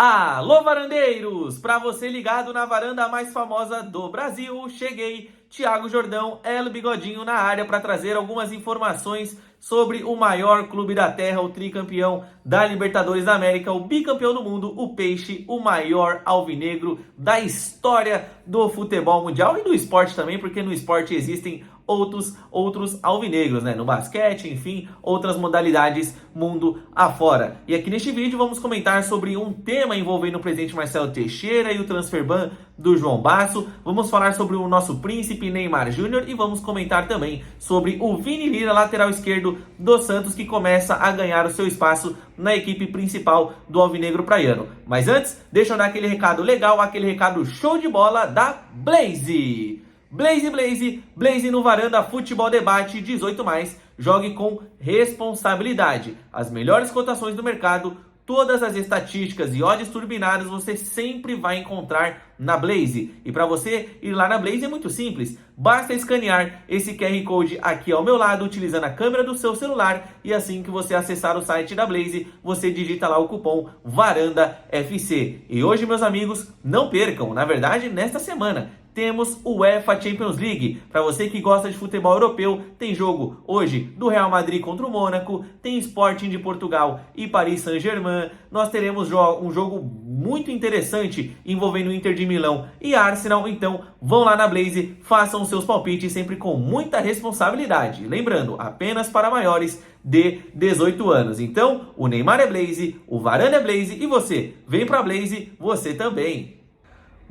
Alô, varandeiros! Para você ligado na varanda mais famosa do Brasil, cheguei, Thiago Jordão, El Bigodinho na área para trazer algumas informações sobre o maior clube da terra, o tricampeão da Libertadores da América, o bicampeão do mundo, o Peixe, o maior alvinegro da história do futebol mundial e do esporte também, porque no esporte existem outros alvinegros, né? No basquete, enfim, outras modalidades mundo afora. E aqui neste vídeo vamos comentar sobre um tema envolvendo o presidente Marcelo Teixeira e o transfer ban do João Basso. Vamos falar sobre o nosso príncipe Neymar Júnior e vamos comentar também sobre o Vini Lira, lateral esquerdo do Santos, que começa a ganhar o seu espaço na equipe principal do alvinegro praiano. Mas antes, deixa eu dar aquele recado legal, aquele recado show de bola da Blaze. Blaze no Varanda Futebol Debate 18+, jogue com responsabilidade. As melhores cotações do mercado, todas as estatísticas e odds turbinadas você sempre vai encontrar na Blaze. E para você ir lá na Blaze é muito simples. Basta escanear esse QR Code aqui ao meu lado, utilizando a câmera do seu celular. E assim que você acessar o site da Blaze, você digita lá o cupom VARANDAFC. E hoje, meus amigos, não percam. Na verdade, nesta semana temos o UEFA Champions League. Para você que gosta de futebol europeu, tem jogo hoje do Real Madrid contra o Mônaco, tem Sporting de Portugal e Paris Saint-Germain. Nós teremos um jogo muito interessante envolvendo o Inter de Milão e Arsenal. Então, vão lá na Blaze, façam seus palpites sempre com muita responsabilidade. Lembrando, apenas para maiores de 18 anos. Então, o Neymar é Blaze, o Varane é Blaze e você, vem pra Blaze, você também.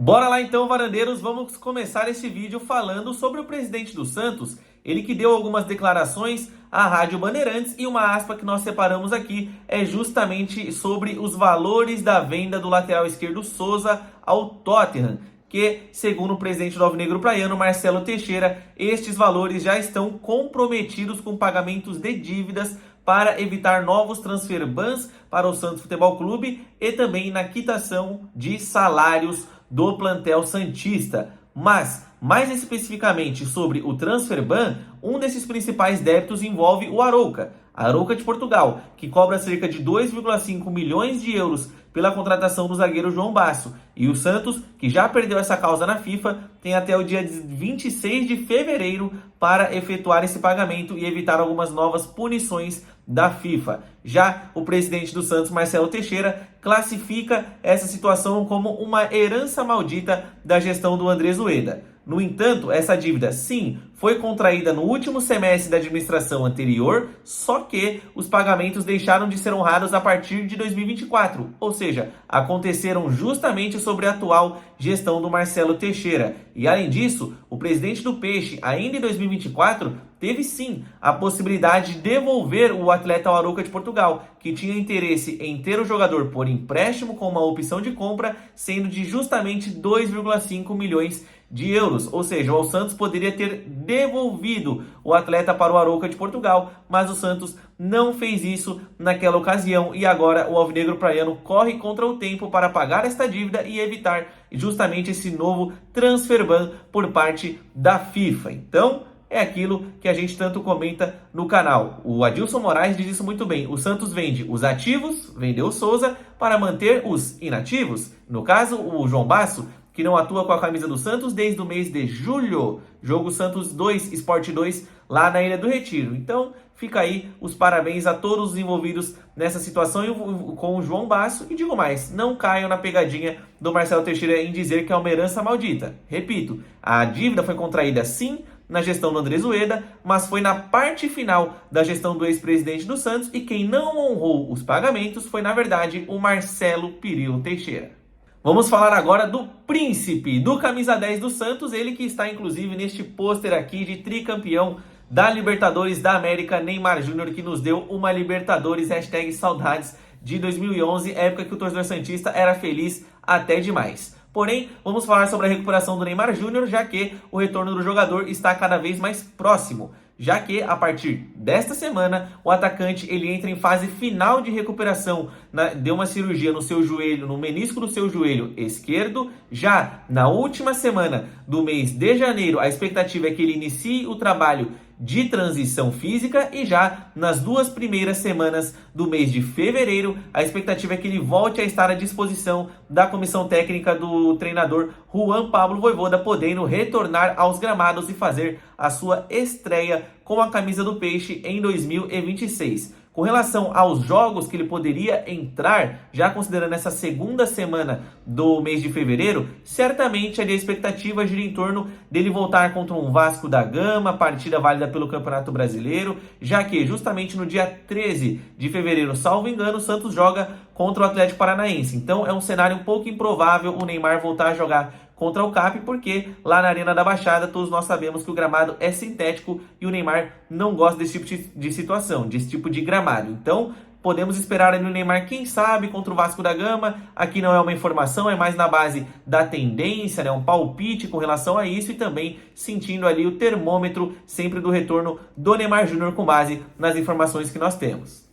Bora lá então, varandeiros, vamos começar esse vídeo falando sobre o presidente do Santos, ele que deu algumas declarações à Rádio Bandeirantes e uma aspa que nós separamos aqui é justamente sobre os valores da venda do lateral esquerdo Souza ao Tottenham, que, segundo o presidente do alvinegro praiano, Marcelo Teixeira, estes valores já estão comprometidos com pagamentos de dívidas para evitar novos transfer bans para o Santos Futebol Clube e também na quitação de salários do plantel santista. Mas, mais especificamente sobre o transfer ban, um desses principais débitos envolve o Arouca de Portugal, que cobra cerca de 2,5 milhões de euros pela contratação do zagueiro João Basso. E o Santos, que já perdeu essa causa na FIFA, tem até o dia 26 de fevereiro para efetuar esse pagamento e evitar algumas novas punições da FIFA. Já o presidente do Santos, Marcelo Teixeira, classifica essa situação como uma herança maldita da gestão do Andrés Ueda. No entanto, essa dívida, sim, foi contraída no último semestre da administração anterior, só que os pagamentos deixaram de ser honrados a partir de 2024, ou seja, aconteceram justamente sobre a atual gestão do Marcelo Teixeira. E além disso, o presidente do Peixe, ainda em 2024, teve sim a possibilidade de devolver o atleta ao Arouca de Portugal, que tinha interesse em ter o jogador por empréstimo com uma opção de compra, sendo de justamente 2,5 milhões de euros. Ou seja, o Santos poderia ter devolvido o atleta para o Arouca de Portugal, mas o Santos não fez isso naquela ocasião e agora o alvinegro praiano corre contra o tempo para pagar esta dívida e evitar justamente esse novo transfer ban por parte da FIFA. Então, é aquilo que a gente tanto comenta no canal. O Adilson Moraes diz isso muito bem. O Santos vende os ativos, vendeu o Souza, para manter os inativos. No caso, o João Basso, que não atua com a camisa do Santos desde o mês de julho. Jogo Santos 2, Sport 2, lá na Ilha do Retiro. Então, fica aí os parabéns a todos os envolvidos nessa situação com o João Basso. E digo mais, não caiam na pegadinha do Marcelo Teixeira em dizer que é uma herança maldita. Repito, a dívida foi contraída sim na gestão do Andrés Ueda, mas foi na parte final da gestão do ex-presidente do Santos e quem não honrou os pagamentos foi, na verdade, o Marcelo Pirilo Teixeira. Vamos falar agora do príncipe, do camisa 10 do Santos, ele que está inclusive neste pôster aqui de tricampeão da Libertadores da América, Neymar Júnior, que nos deu uma Libertadores, #saudades de 2011, época que o torcedor santista era feliz até demais. Porém, vamos falar sobre a recuperação do Neymar Júnior, já que o retorno do jogador está cada vez mais próximo. Já que, a partir desta semana, o atacante ele entra em fase final de recuperação. Deu uma cirurgia no seu joelho, no menisco do seu joelho esquerdo. Já na última semana do mês de janeiro, a expectativa é que ele inicie o trabalho de transição física e já nas 2 primeiras semanas do mês de fevereiro, a expectativa é que ele volte a estar à disposição da comissão técnica do treinador Juan Pablo Vojvoda, podendo retornar aos gramados e fazer a sua estreia com a camisa do Peixe em 2026. Com relação aos jogos que ele poderia entrar, já considerando essa segunda semana do mês de fevereiro, certamente ali a expectativa gira em torno dele voltar contra um Vasco da Gama, partida válida pelo Campeonato Brasileiro, já que justamente no dia 13 de fevereiro, salvo engano, o Santos joga contra o Atlético Paranaense. Então é um cenário um pouco improvável o Neymar voltar a jogar contra o CAP, porque lá na Arena da Baixada todos nós sabemos que o gramado é sintético e o Neymar não gosta desse tipo de situação, desse tipo de gramado. Então podemos esperar ali o Neymar, quem sabe, contra o Vasco da Gama. Aqui não é uma informação, é mais na base da tendência, né? Um palpite com relação a isso e também sentindo ali o termômetro sempre do retorno do Neymar Júnior com base nas informações que nós temos.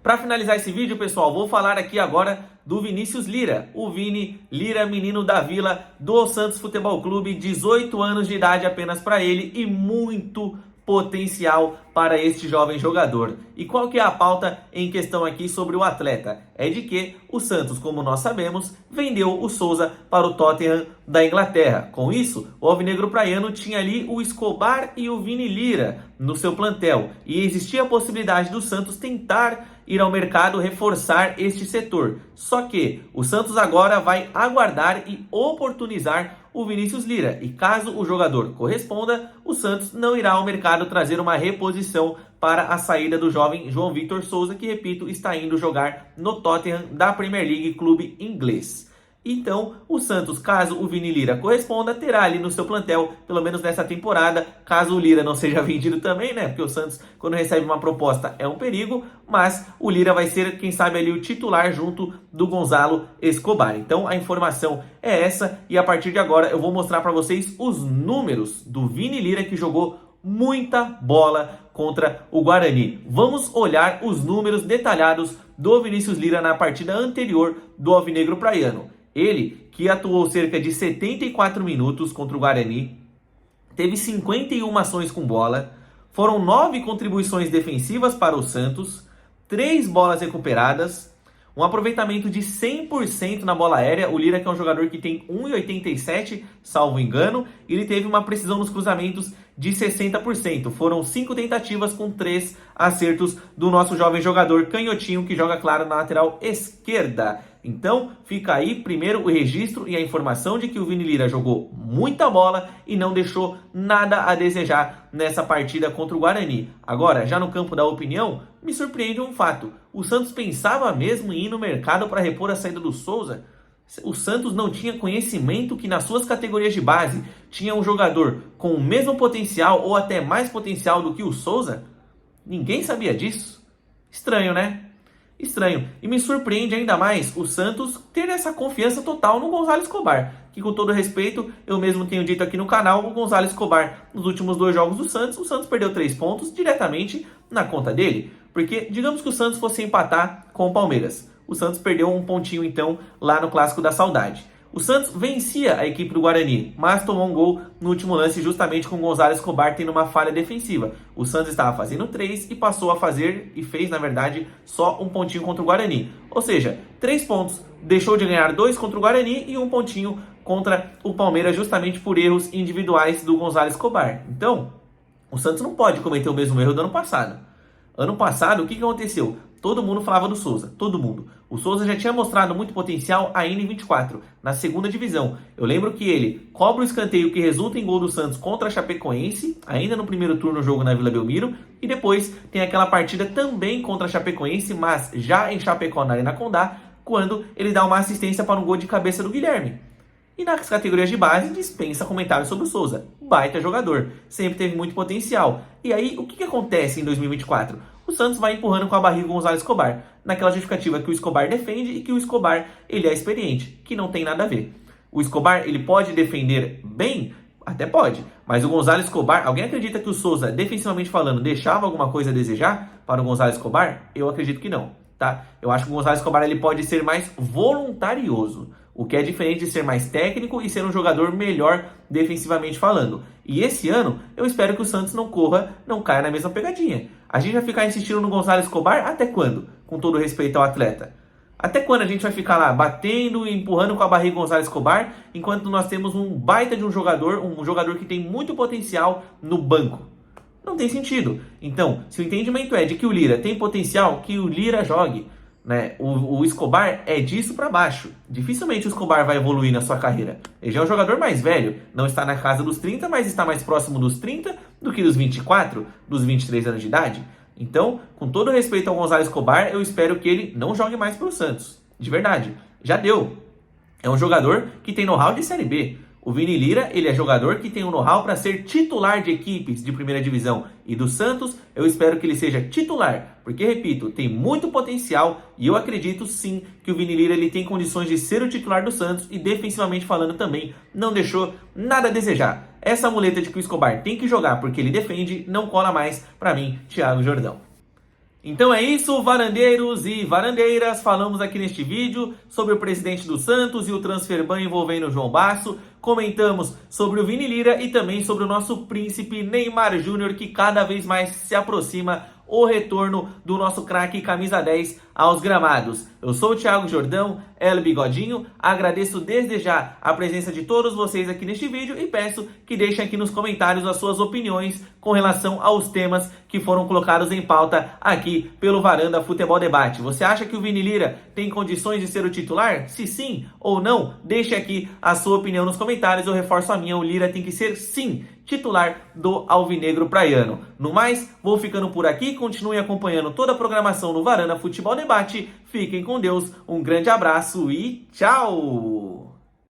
Para finalizar esse vídeo, pessoal, vou falar aqui agora do Vinícius Lira. O Vini Lira, menino da Vila do Santos Futebol Clube, 18 anos de idade apenas para ele e muito potencial para este jovem jogador. E qual que é a pauta em questão aqui sobre o atleta? É de que o Santos, como nós sabemos, vendeu o Souza para o Tottenham da Inglaterra. Com isso, o alvinegro praiano tinha ali o Escobar e o Vini Lira no seu plantel. E existia a possibilidade do Santos tentar ir ao mercado reforçar este setor. Só que o Santos agora vai aguardar e oportunizar o Vinícius Lira. E caso o jogador corresponda, o Santos não irá ao mercado trazer uma reposição para a saída do jovem João Vitor Souza, que, repito, está indo jogar no Tottenham da Premier League, clube inglês. Então, o Santos, caso o Vini Lira corresponda, terá ali no seu plantel, pelo menos nessa temporada, caso o Lira não seja vendido também, né? Porque o Santos, quando recebe uma proposta, é um perigo, mas o Lira vai ser, quem sabe, ali o titular junto do Gonzalo Escobar. Então, a informação é essa e a partir de agora eu vou mostrar para vocês os números do Vini Lira, que jogou muita bola contra o Guarani. Vamos olhar os números detalhados do Vinícius Lira na partida anterior do alvinegro praiano. Ele, que atuou cerca de 74 minutos contra o Guarani, teve 51 ações com bola, foram 9 contribuições defensivas para o Santos, 3 bolas recuperadas, um aproveitamento de 100% na bola aérea. O Lira, que é um jogador que tem 1,87, salvo engano, ele teve uma precisão nos cruzamentos de 60%. Foram 5 tentativas com 3 acertos do nosso jovem jogador canhotinho, que joga, claro, na lateral esquerda. Então, fica aí primeiro o registro e a informação de que o Vini Lira jogou muita bola e não deixou nada a desejar nessa partida contra o Guarani. Agora, já no campo da opinião, me surpreende um fato. O Santos pensava mesmo em ir no mercado para repor a saída do Souza? O Santos não tinha conhecimento que nas suas categorias de base tinha um jogador com o mesmo potencial ou até mais potencial do que o Souza? Ninguém sabia disso? Estranho, né? Estranho. E me surpreende ainda mais o Santos ter essa confiança total no Gonzalo Escobar. Que, com todo respeito, eu mesmo tenho dito aqui no canal, o Gonzalo Escobar, nos últimos 2 jogos do Santos, o Santos perdeu 3 pontos diretamente na conta dele. Porque, digamos que o Santos fosse empatar com o Palmeiras. O Santos perdeu um pontinho, então, lá no Clássico da Saudade. O Santos vencia a equipe do Guarani, mas tomou um gol no último lance justamente com o Gonzalo Escobar tendo uma falha defensiva. O Santos estava fazendo 3 e passou a fazer, e fez na verdade, só um pontinho contra o Guarani. Ou seja, 3 pontos, deixou de ganhar 2 contra o Guarani e 1 pontinho contra o Palmeiras justamente por erros individuais do Gonzalo Escobar. Então, o Santos não pode cometer o mesmo erro do ano passado. Ano passado, o que aconteceu? Todo mundo falava do Souza, todo mundo. O Souza já tinha mostrado muito potencial ainda em 24, na segunda divisão. Eu lembro que ele cobra o escanteio que resulta em gol do Santos contra a Chapecoense, ainda no primeiro turno jogo na Vila Belmiro, e depois tem aquela partida também contra a Chapecoense, mas já em Chapecó, na Arena Condá, quando ele dá uma assistência para um gol de cabeça do Guilherme. E nas categorias de base, dispensa comentários sobre o Souza. Baita jogador, sempre teve muito potencial. E aí, o que acontece em 2024? O Santos vai empurrando com a barriga o Gonzalo Escobar, naquela justificativa que o Escobar defende e que o Escobar, ele é experiente, que não tem nada a ver. O Escobar, ele pode defender bem? Até pode, mas o Gonzalo Escobar, alguém acredita que o Souza, defensivamente falando, deixava alguma coisa a desejar para o Gonzalo Escobar? Eu acredito que não, tá? Eu acho que o Gonzalo Escobar, ele pode ser mais voluntarioso, o que é diferente de ser mais técnico e ser um jogador melhor defensivamente falando. E esse ano, eu espero que o Santos não caia na mesma pegadinha. A gente vai ficar insistindo no Gonzalo Escobar até quando? Com todo respeito ao atleta. Até quando a gente vai ficar lá batendo e empurrando com a barriga o Gonzalo Escobar, enquanto nós temos um baita de um jogador que tem muito potencial no banco? Não tem sentido. Então, se o entendimento é de que o Lira tem potencial, que o Lira jogue. Né? O Escobar é disso para baixo. Dificilmente o Escobar vai evoluir na sua carreira. Ele já é um jogador mais velho, não está na casa dos 30, mas está mais próximo dos 30 do que dos 24, dos 23 anos de idade. Então, com todo respeito ao Gonzalo Escobar, eu espero que ele não jogue mais pelo Santos. De verdade. Já deu. É um jogador que tem know-how de Série B. O Vini Lira, ele é jogador que tem um know-how para ser titular de equipes de primeira divisão. E do Santos, eu espero que ele seja titular. Porque, repito, tem muito potencial e eu acredito sim que o Vini Lira ele tem condições de ser o titular do Santos e defensivamente falando também não deixou nada a desejar. Essa muleta de que o Escobar tem que jogar porque ele defende não cola mais para mim, Thiago Jordão. Então é isso, varandeiros e varandeiras, falamos aqui neste vídeo sobre o presidente do Santos e o transfer ban envolvendo o João Basso, comentamos sobre o Vini Lira e também sobre o nosso príncipe Neymar Júnior, que cada vez mais se aproxima o retorno do nosso craque camisa 10 aos gramados. Eu sou o Thiago Jordão, El Bigodinho, agradeço desde já a presença de todos vocês aqui neste vídeo e peço que deixem aqui nos comentários as suas opiniões com relação aos temas que foram colocados em pauta aqui pelo Varanda Futebol Debate. Você acha que o Vini Lira tem condições de ser o titular? Se sim ou não, deixe aqui a sua opinião nos comentários. Eu reforço a minha, o Lira tem que ser sim titular do Alvinegro Praiano. No mais, vou ficando por aqui, continue acompanhando toda a programação no Varanda Futebol Debate. Fiquem com Deus, um grande abraço e tchau!